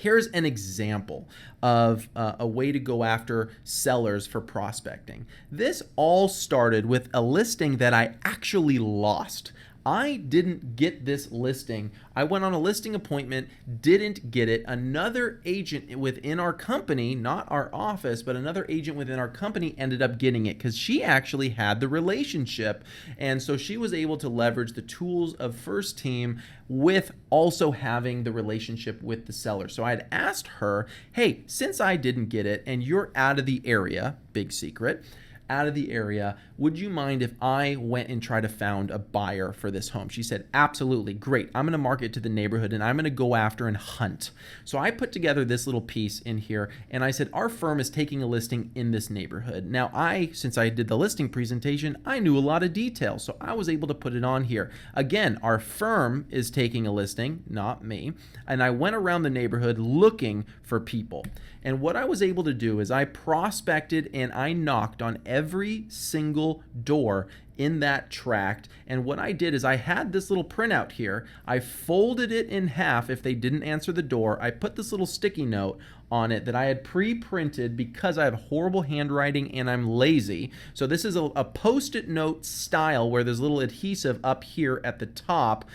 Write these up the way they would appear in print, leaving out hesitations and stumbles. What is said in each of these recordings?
Here's an example of a way to go after sellers for prospecting. This all started with a listing that I actually lost. I didn't get this listing. I went on a listing appointment, didn't get it. Another agent within our company, not our office, but another agent within our company ended up getting it because she actually had the relationship. And so she was able to leverage the tools of First Team with also having the relationship with the seller. So I had asked her, hey, since I didn't get it and you're out of the area, big secret, out of the area, would you mind if I went and tried to found a buyer for this home? She said, absolutely, great. I'm going to market to the neighborhood and I'm going to go after and hunt. So I put together this little piece in here and I said, our firm is taking a listing in this neighborhood. Now since I did the listing presentation, I knew a lot of details, so I was able to put it on here. Again, our firm is taking a listing, not me. And I went around the neighborhood looking for people. And what I was able to do is I prospected and I knocked on every single door in that tract. And what I did is I had this little printout here. I folded it in half if they didn't answer the door. I put this little sticky note on it that I had pre-printed because I have horrible handwriting and I'm lazy. So this is a post-it note style where there's a little adhesive up here at the top.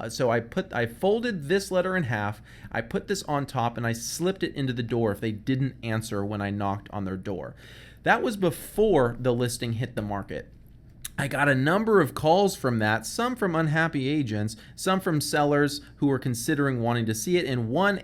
So I folded this letter in half, I put this on top, and I slipped it into the door if they didn't answer when I knocked on their door. That was before the listing hit the market. I got a number of calls from that, some from unhappy agents, some from sellers who were considering wanting to see it, and one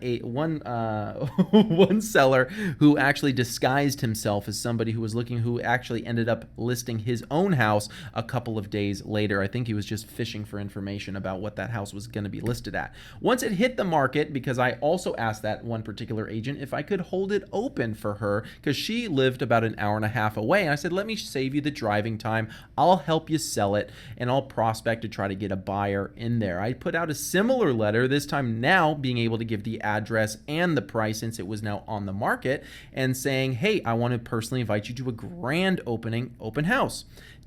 seller who actually disguised himself as somebody who was looking, who actually ended up listing his own house a couple of days later. I think he was just fishing for information about what that house was going to be listed at. Once it hit the market, because I also asked that one particular agent if I could hold it open for her, because she lived about an hour and a half away, and I said, let me save you the driving time. I'll help you sell it, and I'll prospect to try to get a buyer in there. I put out a similar letter, this time now being able to give the address and the price since it was now on the market, and saying, hey, I want to personally invite you to a grand open house.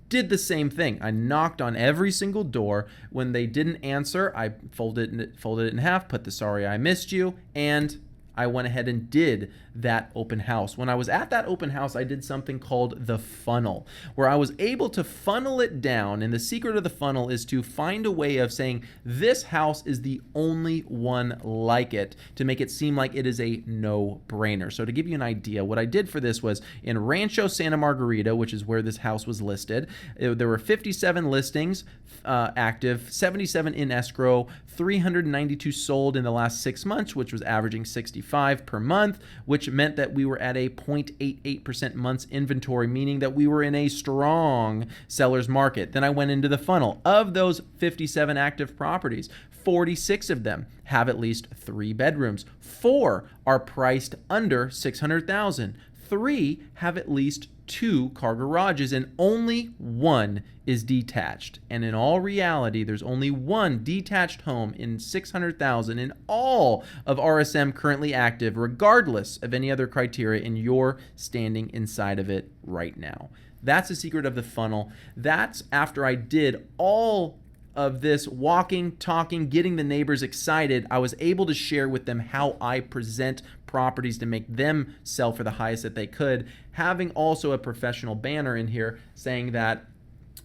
Did the same thing. I knocked on every single door. When they didn't answer, I folded it in half, put the sorry I missed you, and I went ahead and did that open house. When I was at that open house, I did something called the funnel, where I was able to funnel it down. And the secret of the funnel is to find a way of saying, this house is the only one like it, to make it seem like it is a no-brainer. So to give you an idea, what I did for this was in Rancho Santa Margarita, which is where this house was listed, there were 57 listings active, 77 in escrow, 392 sold in the last 6 months, which was averaging 65 per month, which meant that we were at a 0.88% months inventory, meaning that we were in a strong seller's market. Then I went into the funnel. Of those 57 active properties, 46 of them have at least 3 bedrooms. 4 are priced under $600,000. 3 have at least 2 car garages, and only 1 is detached. And in all reality, there's only 1 detached home in 600,000 in all of RSM currently active, regardless of any other criteria, and you're standing inside of it right now. That's the secret of the funnel. That's after I did all of this walking, talking, getting the neighbors excited. I was able to share with them how I present properties to make them sell for the highest that they could, having also a professional banner in here saying that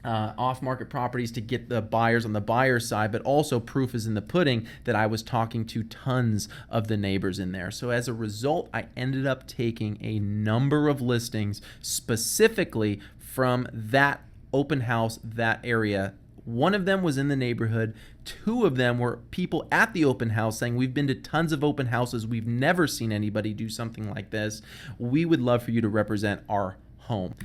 off-market properties to get the buyers on the buyer's side, but also proof is in the pudding that I was talking to tons of the neighbors in there. So as a result, I ended up taking a number of listings specifically from that open house, that area. One of them was in the neighborhood. 2 of them were people at the open house saying, we've been to tons of open houses. We've never seen anybody do something like this. We would love for you to represent our home.